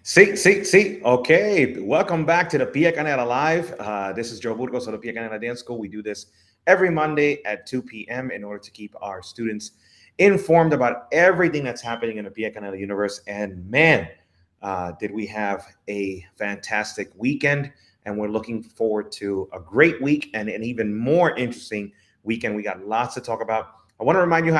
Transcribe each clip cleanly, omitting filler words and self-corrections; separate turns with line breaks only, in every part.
See. Okay, welcome back to the Pia Canela Live. This is Joe Burgos of the Pia Canela Dance School. We do this every Monday at 2 p.m. in order to keep our students informed about everything that's happening in the Pia Canela universe. And man, did we have a fantastic weekend. And we're looking forward to a great week and an even more interesting weekend. We got lots to talk about. I want to remind you,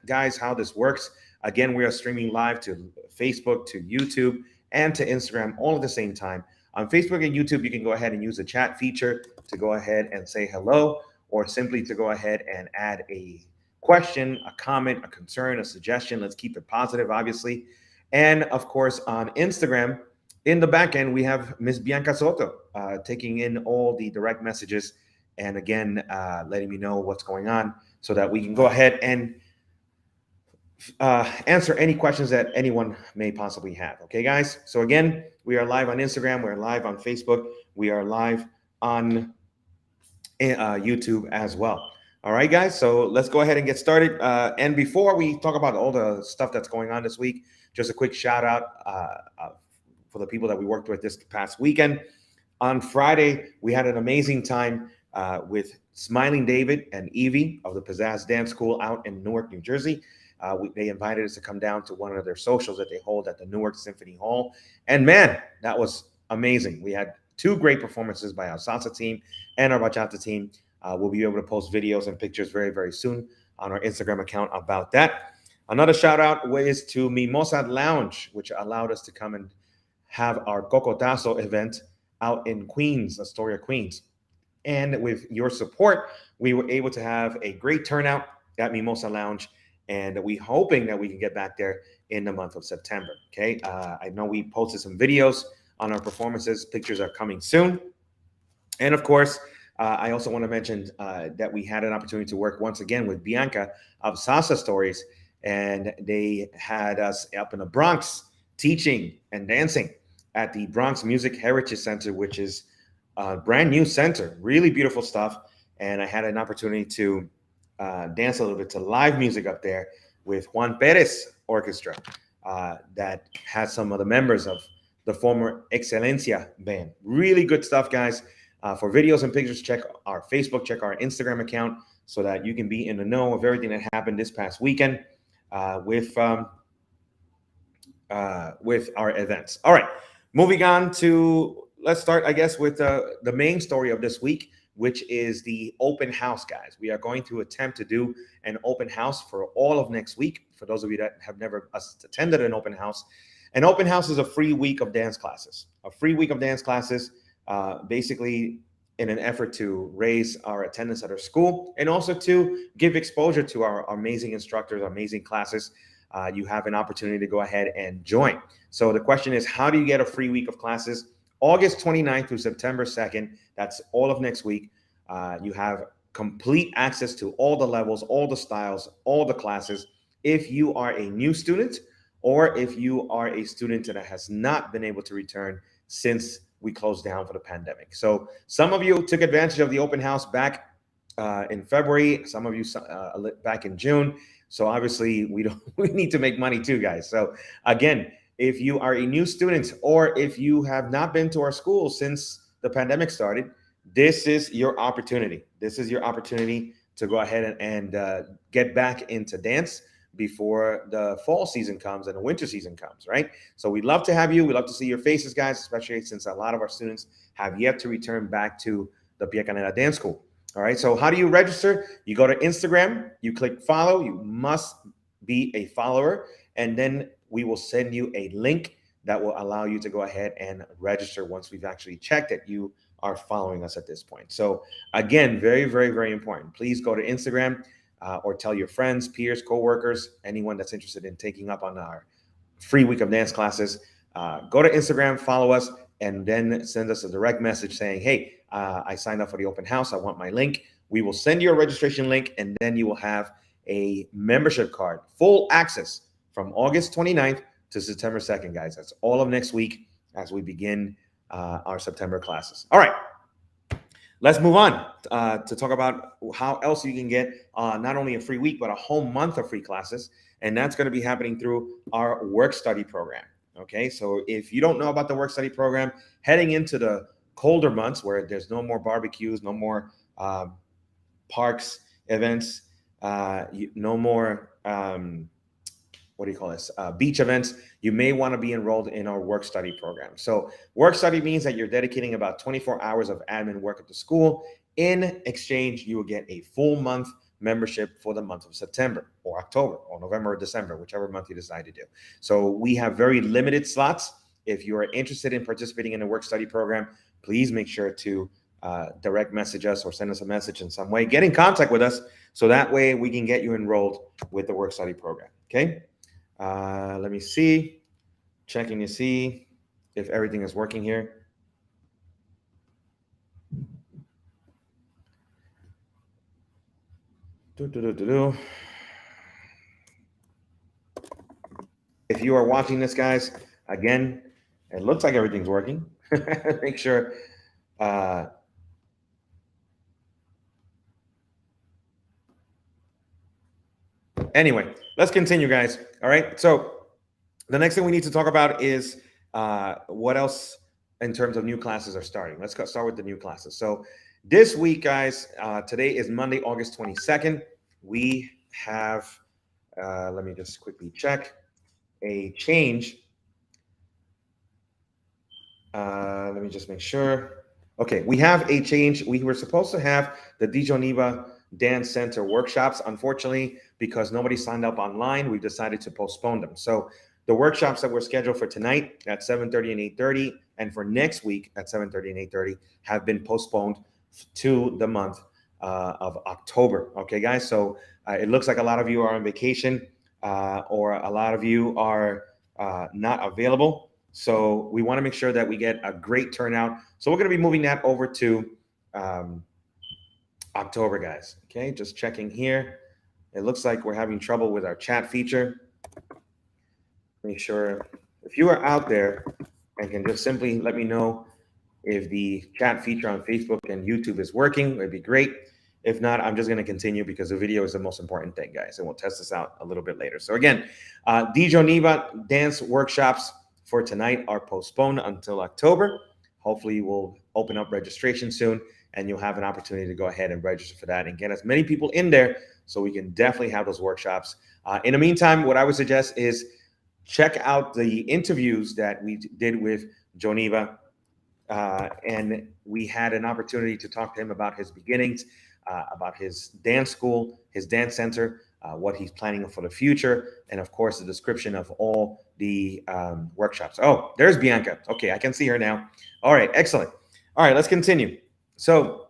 guys, how this works. Again, we are streaming live to Facebook, to YouTube, and to Instagram all at the same time. On Facebook and YouTube, you can go ahead and use the chat feature to go ahead and say hello, or simply to go ahead and add a question, a comment, a concern, a suggestion. Let's keep it positive, obviously. And of course, on Instagram, in the back end, we have Miss Bianca Soto taking in all the direct messages and again, letting me know what's going on so that we can go ahead and answer any questions that anyone may possibly have. Okay, guys? So again, we are live on Instagram, we're live on Facebook, we are live on YouTube as well. All right, guys, so let's go ahead and get started. And before we talk about all the stuff that's going on this week, just a quick shout out for the people that we worked with this past weekend. On Friday, we had an amazing time with Smiling David and Evie of the Pizzazz Dance School out in Newark, New Jersey. They invited us to come down to one of their socials that they hold at the Newark Symphony Hall. And man, that was amazing. We had two great performances by our salsa team and our bachata team. We'll be able to post videos and pictures very, very soon on our Instagram account about that. Another shout out is to Mimosa Lounge, which allowed us to come and have our Cocotazo event out in Queens, Astoria, Queens. And with your support, we were able to have a great turnout at Mimosa Lounge. And we hoping that we can get back there in the month of September. Okay, I know we posted some videos on our performances. Pictures are coming soon. And of course, I also want to mention that we had an opportunity to work once again with Bianca of Salsa Stories, and they had us up in the Bronx teaching and dancing at the Bronx Music Heritage Center, which is a brand new center. Really beautiful stuff. And I had an opportunity to dance a little bit to live music up there with Juan Perez Orchestra that has some of the members of the former Excelencia band. Really good stuff, guys. For videos and pictures, check our Facebook, check our Instagram account so that you can be in the know of everything that happened this past weekend with our events. All right, moving on to, let's start, I guess, with the main story of this week, which is the open house, guys. We are going to attempt to do an open house for all of next week. For those of you that have never attended an open house is a free week of dance classes. A free week of dance classes, basically in an effort to raise our attendance at our school and also to give exposure to our amazing instructors, amazing classes. You have an opportunity to go ahead and join. So the question is, how do you get a free week of classes? August 29th through September 2nd, that's all of next week. You have complete access to all the levels, all the styles, all the classes. If you are a new student or if you are a student that has not been able to return since we closed down for the pandemic. So some of you took advantage of the open house back in February, some of you back in June. So obviously we need to make money too, guys. So again, if you are a new student or if you have not been to our school since the pandemic started, this is your opportunity. This is your opportunity to go ahead and get back into dance before the fall season comes and the winter season comes, right? So we'd love to have you. We'd love to see your faces, guys, especially since a lot of our students have yet to return back to the Pia Canela Dance School. All right, so how do you register? You go to Instagram, you click follow. You must be a follower, and then we will send you a link that will allow you to go ahead and register once we've actually checked that you are following us at this point. So again, very, very, very important. Please go to Instagram or tell your friends, peers, coworkers, anyone that's interested in taking up on our free week of dance classes. Go to Instagram, follow us, and then send us a direct message saying, hey, I signed up for the open house. I want my link. We will send you a registration link, and then you will have a membership card, full access from August 29th to September 2nd, guys. That's all of next week as we begin our September classes. All right, let's move on to talk about how else you can get not only a free week, but a whole month of free classes. And that's going to be happening through our work study program. Okay, so if you don't know about the work study program, heading into the colder months where there's no more barbecues, no more parks, events, no more what do you call this? Beach events, you may want to be enrolled in our work study program. So work study means that you're dedicating about 24 hours of admin work at the school. In exchange, you will get a full month membership for the month of September or October or November or December, whichever month you decide to do. So we have very limited slots. If you are interested in participating in the work study program, please make sure to direct message us or send us a message in some way. Get in contact with us so that way we can get you enrolled with the work study program. Okay. Let me see, checking to see if everything is working here. If you are watching this, guys, again, it looks like everything's working. Make sure. Anyway, let's continue, guys. All right. So the next thing we need to talk about is what else in terms of new classes are starting. Let's start with the new classes. So this week, guys, today is Monday, August 22nd. We have, let me just quickly check, a change. Let me just make sure. Okay, we have a change. We were supposed to have the Dijoneva Dance Center workshops. Unfortunately, because nobody signed up online, we decided to postpone them. So the workshops that were scheduled for tonight at 7:30 and 8:30, and for next week at 7:30 and 8:30, have been postponed to the month of October. Okay, guys. So it looks like a lot of you are on vacation, or a lot of you are not available. So we want to make sure that we get a great turnout. So we're going to be moving that over to October, guys. Okay, just checking here. It looks like we're having trouble with our chat feature. Make sure if you are out there and can just simply let me know if the chat feature on Facebook and YouTube is working, it'd be great. If not, I'm just going to continue because the video is the most important thing, guys, and we'll test this out a little bit later. So again, Dijoneva dance workshops for tonight are postponed until October. Hopefully we'll open up registration soon and you'll have an opportunity to go ahead and register for that and get as many people in there so we can definitely have those workshops. In the meantime, what I would suggest is check out the interviews that we did with Joneva, and we had an opportunity to talk to him about his beginnings, about his dance school, his dance center, what he's planning for the future, and of course the description of all the workshops. Oh, there's Bianca. Okay, I can see her now. All right, excellent. All right, let's continue. So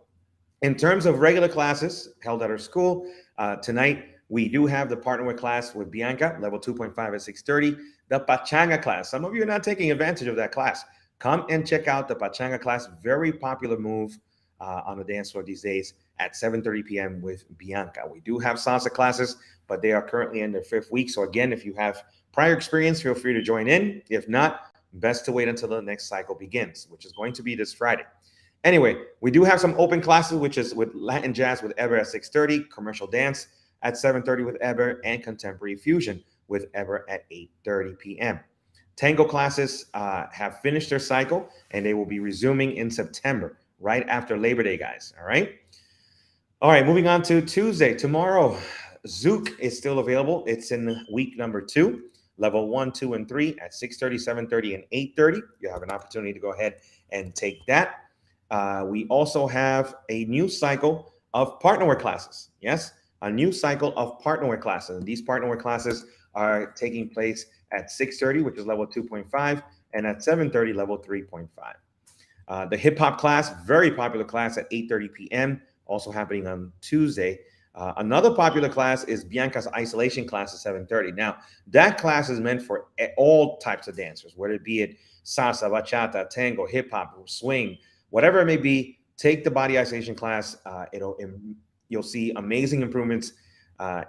in terms of regular classes held at our school, tonight we do have the partner with class with Bianca, level 2.5 at 6:30. The Pachanga class. Some of you are not taking advantage of that class. Come and check out the Pachanga class. Very popular move on the dance floor these days at 7:30 p.m. with Bianca. We do have salsa classes, but they are currently in their 5th week. So again, if you have prior experience, feel free to join in. If not, best to wait until the next cycle begins, which is going to be this Friday. Anyway, we do have some open classes, which is with Latin Jazz with Eber at 6:30, Commercial Dance at 7:30 with Eber, and Contemporary Fusion with Eber at 8:30 p.m. Tango classes have finished their cycle, and they will be resuming in September, right after Labor Day, guys. All right. All right, moving on to Tuesday. Tomorrow, Zouk is still available. It's in week number 2, level 1, 2, and 3 at 6:30, 7:30, and 8:30. You have an opportunity to go ahead and take that. We also have a new cycle of partnerware classes. Yes, a new cycle of partnerware classes. And these partnerware classes are taking place at 6:30, which is level 2.5, and at 7:30, level 3.5. The hip hop class, very popular class at 8:30 p.m., also happening on Tuesday. Another popular class is Bianca's isolation class at 7:30. Now, that class is meant for all types of dancers, whether it be salsa, bachata, tango, hip hop, swing, whatever it may be. Take the body isolation class. You'll see amazing improvements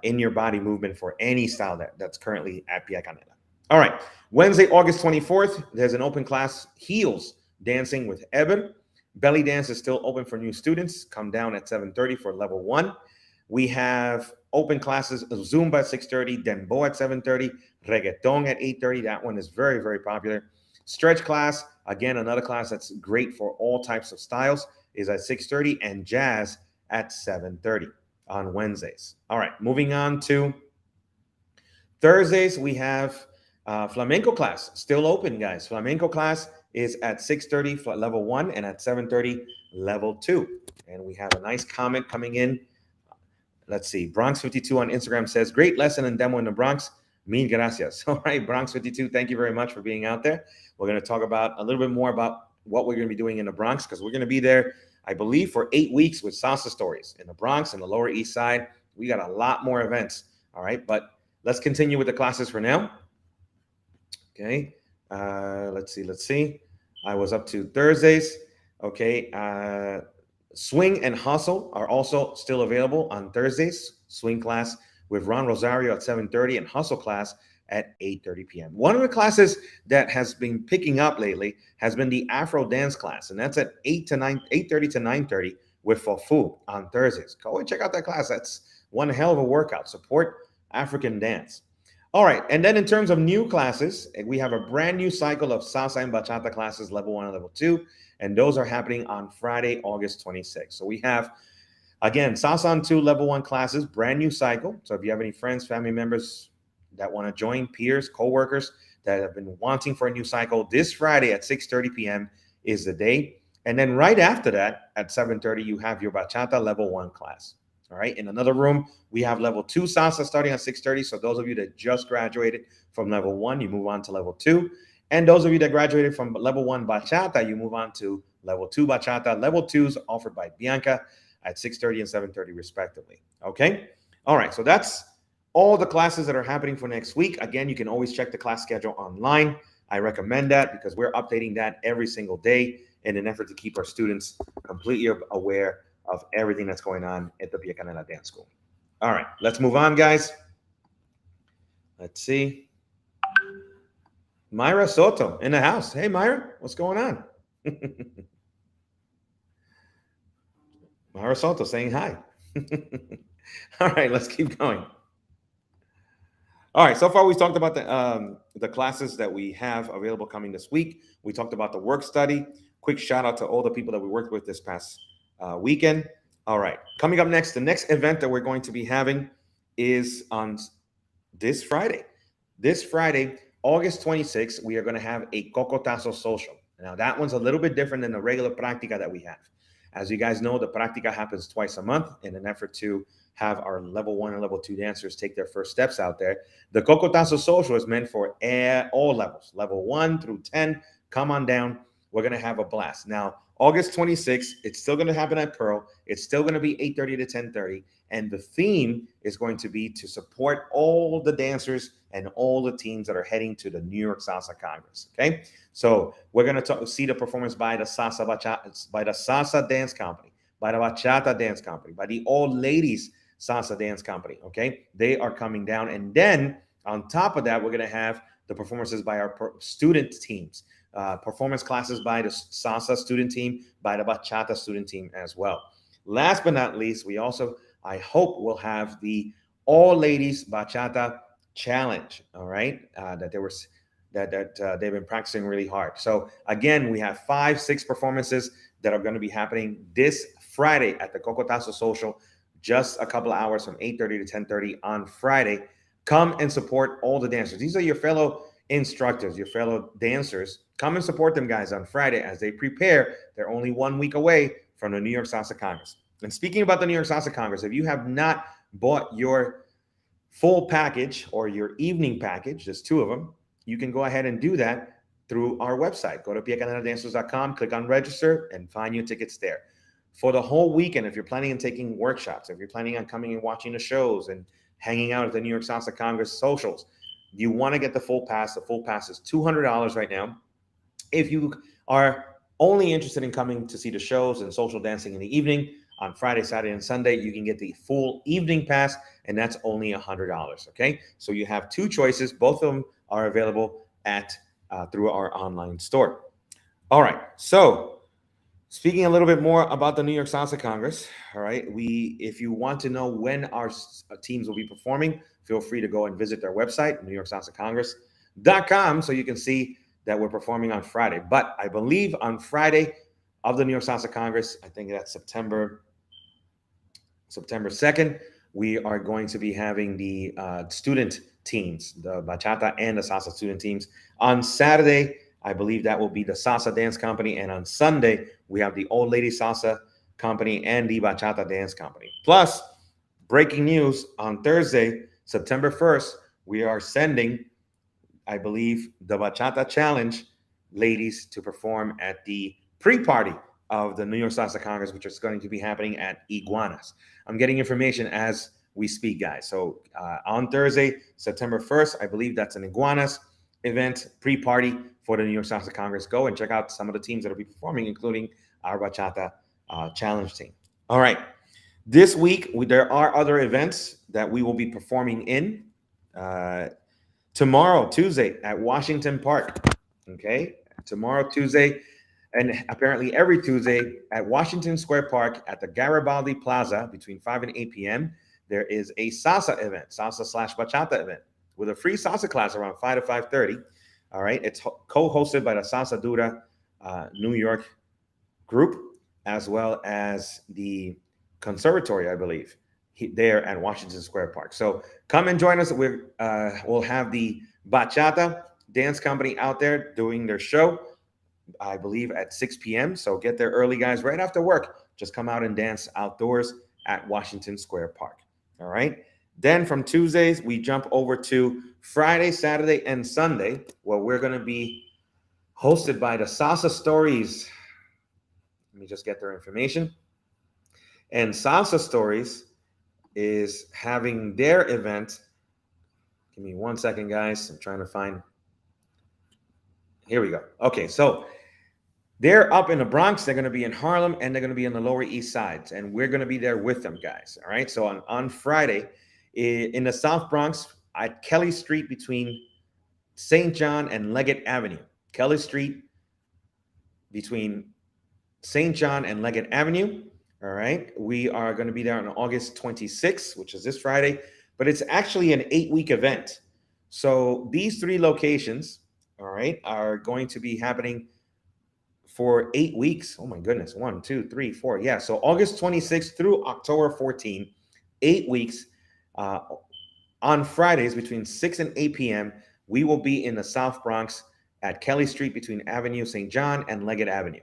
in your body movement for any style that's currently at Pia Canela. All right, Wednesday, August 24th, there's an open class, Heels Dancing with Eber. Belly dance is still open for new students. Come down at 7:30 for level 1. We have open classes, Zumba at 6:30, Dembow at 7:30, Reggaeton at 8:30. That one is very, very popular. Stretch class, again, another class that's great for all types of styles, is at 6:30, and jazz at 7:30 on Wednesdays. All right, moving on to Thursdays, we have flamenco class still open, guys. Flamenco class is at 6:30 for level 1 and at 7:30 level 2. And we have a nice comment coming in. Let's see. Bronx52 on Instagram says, great lesson and demo in the Bronx. Mil gracias. All right, Bronx52, thank you very much for being out there. We're going to talk about a little bit more about what we're going to be doing in the Bronx, because we're going to be there, I believe, for 8 weeks with salsa stories in the Bronx and the Lower East Side. We got a lot more events. All right, but let's continue with the classes for now. Okay, let's see. I was up to Thursdays. Okay, swing and hustle are also still available on Thursdays. Swing class with Ron Rosario at 7:30 and hustle class at 8:30 p.m. One of the classes that has been picking up lately has been the Afro dance class, and that's at 8:30 to 9:30 with Fofu on Thursdays. Go and check out that class. That's one hell of a workout. Support African dance. All right, and then in terms of new classes, we have a brand new cycle of salsa and bachata classes, level 1 and level 2, and those are happening on Friday, August 26th. So we have, again, salsa on 2 level 1 classes, brand new cycle. So if you have any friends, family members that want to join, peers, co-workers that have been wanting for a new cycle, this Friday at 6:30 p.m. is the day. And then right after that, at 7:30, you have your bachata level 1 class. All right. In another room, we have level 2 salsa starting at 6:30. So those of you that just graduated from level 1, you move on to level 2. And those of you that graduated from level 1 bachata, you move on to level 2 bachata. Level 2s offered by Bianca at 6:30 and 7:30 respectively. Okay. All right. So that's all the classes that are happening for next week. Again, you can always check the class schedule online. I recommend that because we're updating that every single day in an effort to keep our students completely aware of everything that's going on at the Pia Canela Dance School. All right, let's move on, guys. Let's see. Myra Soto in the house. Hey, Myra, what's going on? Myra Soto saying hi. All right, let's keep going. All right, so far we talked about the classes that we have available coming this week. We talked about the work study. Quick shout out to all the people that we worked with this past weekend. All right, coming up next, the next event that we're going to be having is on this Friday. This Friday, August 26th, we are going to have a Cocotazo social. Now, that one's a little bit different than the regular Práctica that we have. As you guys know, the Práctica happens twice a month in an effort to have our level 1 and level 2 dancers take their first steps out there. The Cocotazo social is meant for all levels, level 1 through 10. Come on down. We're going to have a blast. Now, August 26th, it's still going to happen at Pearl. It's still going to be 8:30 to 10:30. And the theme is going to be to support all the dancers and all the teams that are heading to the New York Salsa Congress. Okay. So we're going to see the performance by the Salsa Dance Company, by the Bachata Dance Company, by the All Ladies Salsa Dance Company. Okay. They are coming down. And then on top of that, we're going to have the performances by our student teams. Performance classes by the salsa student team, by the bachata student team as well. Last but not least, we also, I hope, will have the all ladies bachata challenge. All right, that they've been practicing really hard. So again, we have 5-6 performances that are going to be happening this Friday at the Cocotazo Social, just a couple of hours from 8:30 to 10:30 on Friday. Come and support all the dancers. These are your fellow instructors, your fellow dancers. Come and support them, guys, on Friday as they prepare. They're only 1 week away from the New York Salsa Congress. And speaking about the New York Salsa Congress, if you have not bought your full package or your evening package, there's 2 of them, you can go ahead and do that through our website. Go to piacaneladancers.com, click on register, and find your tickets there. For the whole weekend, if you're planning on taking workshops, if you're planning on coming and watching the shows and hanging out at the New York Salsa Congress socials, you want to get the full pass. The full pass is $200 right now. If you are only interested in coming to see the shows and social dancing in the evening on Friday, Saturday, and Sunday, you can get the full evening pass, and that's only $100. Okay, so you have 2 choices. Both of them are available at through our online store. All right, so Speaking a little bit more about the New York Salsa Congress, all right. If you want to know when our teams will be performing, feel free to go and visit their website, NewYorkSalsaCongress.com, so you can see that we're performing on Friday. But I believe on Friday of the New York Salsa Congress, I think that's September 2nd, we are going to be having the student teams, the bachata and the salsa student teams. On Saturday, I believe that will be the salsa dance company, and on Sunday we have the old lady salsa company and the bachata dance company. Plus, breaking news, on Thursday, September 1st, we are sending, I believe, the bachata challenge ladies to perform at the pre-party of the New York Salsa Congress, which is going to be happening at Iguanas. I'm getting information as we speak, guys. So on Thursday, September 1st, I believe that's an Iguanas event, pre-party for the New York Salsa Congress. Go and check out some of the teams that will be performing, including our bachata challenge team. All right. This week, there are other events that we will be performing in. Tomorrow, Tuesday, at Washington Park. Okay. Tomorrow, Tuesday, and apparently every Tuesday at Washington Square Park at the Garibaldi Plaza between 5 and 8 p.m. There is a salsa event, salsa/bachata event, with a free salsa class around 5 to 5:30. All right. It's co-hosted by the Salsa Dura New York group, as well as the conservatory, I believe, there at Washington Square Park. So come and join us. We'll have the Bachata Dance Company out there doing their show, I believe, at 6 p.m. So get there early, guys, right after work. Just come out and dance outdoors at Washington Square Park. All right. Then from Tuesdays, we jump over to Friday, Saturday, and Sunday, where we're going to be hosted by the Salsa Stories. Let me just get their information. And Salsa Stories is having their event. Give me 1 second, guys. I'm trying to find. Here we go. Okay, so they're up in the Bronx. They're going to be in Harlem, and they're going to be in the Lower East Sides, and we're going to be there with them, guys. All right. So on Friday, in the South Bronx at Kelly Street between St. John and Leggett Avenue. Kelly Street between St. John and Leggett Avenue. All right. We are going to be there on August 26th, which is this Friday, but it's actually an 8-week event. So these 3 locations, all right, are going to be happening for 8 weeks. Oh my goodness. 1, 2, 3, 4. Yeah. So August 26th through October 14th, 8 weeks. On Fridays between 6 and 8 p.m., we will be in the South Bronx at Kelly Street between Avenue St. John and Leggett Avenue.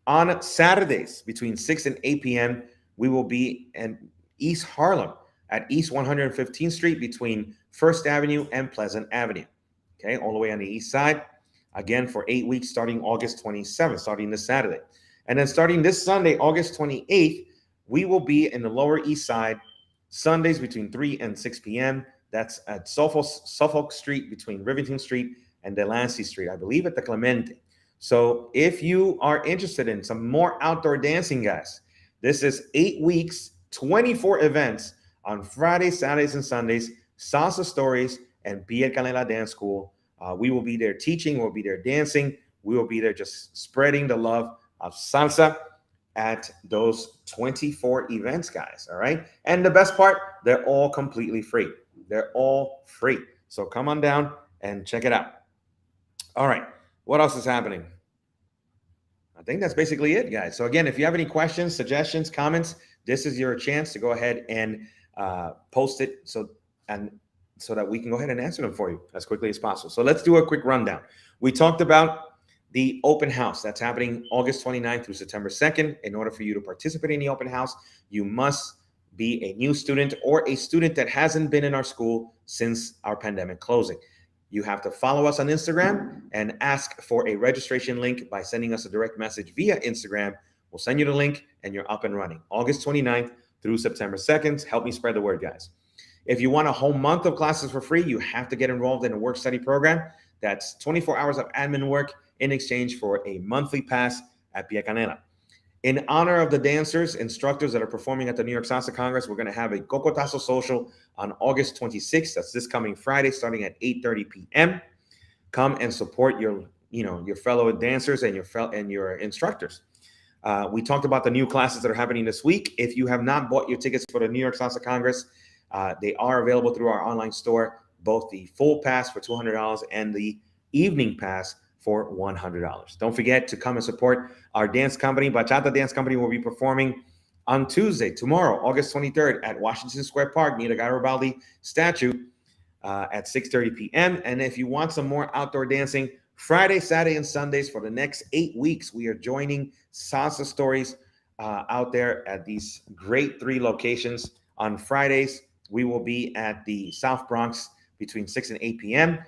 On Saturdays between 6 and 8 p.m., we will be in East Harlem at East 115th Street between First Avenue and Pleasant Avenue. Okay, all the way on the east side. Again, for 8 weeks, starting August 27th, starting this Saturday. And then starting this Sunday, August 28th, we will be in the Lower East Side, Sundays between 3 and 6 p.m. That's at Suffolk Street between Rivington Street and Delancey Street, I believe at the Clemente. So if you are interested in some more outdoor dancing, guys, this is 8 weeks, 24 events on Fridays, Saturdays, and Sundays, Salsa Stories and Pierre Canela Dance School. We will be there teaching, we'll be there dancing, we will be there just spreading the love of salsa at those 24 events, guys. All right. And the best part, they're all completely free. They're all free. So come on down and check it out. All right. What else is happening? I think that's basically it, guys. So again, if you have any questions, suggestions, comments, this is your chance to go ahead and post it so that we can go ahead and answer them for you as quickly as possible. So let's do a quick rundown. We talked about the open house that's happening August 29th through September 2nd. In order for you to participate in the open house, you must be a new student or a student that hasn't been in our school since our pandemic closing. You have to follow us on Instagram and ask for a registration link by sending us a direct message via Instagram. We'll send you the link and you're up and running. August 29th through September 2nd. Help me spread the word, guys. If you want a whole month of classes for free, you have to get involved in a work study program. That's 24 hours of admin work in exchange for a monthly pass at Pia Canela. In honor of the dancers, instructors that are performing at the New York Salsa Congress, we're going to have a Cocotazo social on August 26th. That's this coming Friday, starting at 8:30 p.m. Come and support your fellow dancers and your instructors. We talked about the new classes that are happening this week. If you have not bought your tickets for the New York Salsa Congress, they are available through our online store, both the full pass for $200 and the evening pass for $100. Don't forget to come and support our dance company. Bachata Dance Company will be performing on Tuesday, tomorrow, August 23rd at Washington Square Park near the Garibaldi statue at 6:30 p.m. And if you want some more outdoor dancing, Friday, Saturday, and Sundays for the next 8 weeks, we are joining Salsa Stories out there at these great 3 locations. On Fridays, we will be at the South Bronx between 6 and 8 p.m.,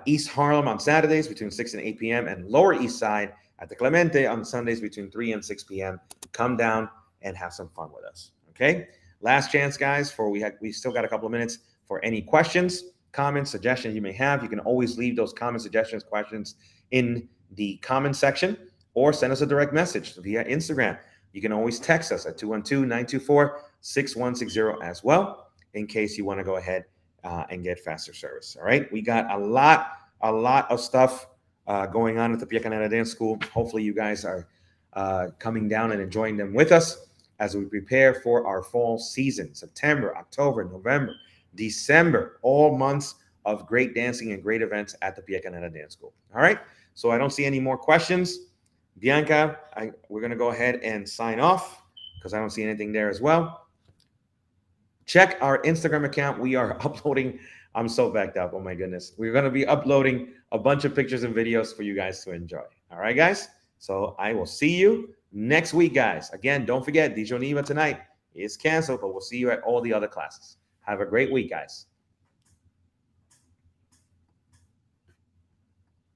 East Harlem on Saturdays between 6 and 8 p.m., and Lower East Side at the Clemente on Sundays between 3 and 6 p.m. Come down and have some fun with us, okay? Last chance, guys, we still got a couple of minutes for any questions, comments, suggestions you may have. You can always leave those comments, suggestions, questions in the comment section or send us a direct message via Instagram. You can always text us at 212-924-6160 as well, in case you want to go ahead and get faster service. All right, we got a lot of stuff going on at the Pia Canela Dance School. Hopefully you guys are coming down and enjoying them with us as we prepare for our fall season. September, October, November, December, all months of great dancing and great events at the Pia Canela Dance School. All right, so I don't see any more questions. Bianca, we're going to go ahead and sign off because I don't see anything there as well. Check our Instagram account. We are uploading. I'm so backed up. Oh, my goodness. We're going to be uploading a bunch of pictures and videos for you guys to enjoy. All right, guys? So I will see you next week, guys. Again, don't forget, Dijon Eva tonight is canceled, but we'll see you at all the other classes. Have a great week, guys.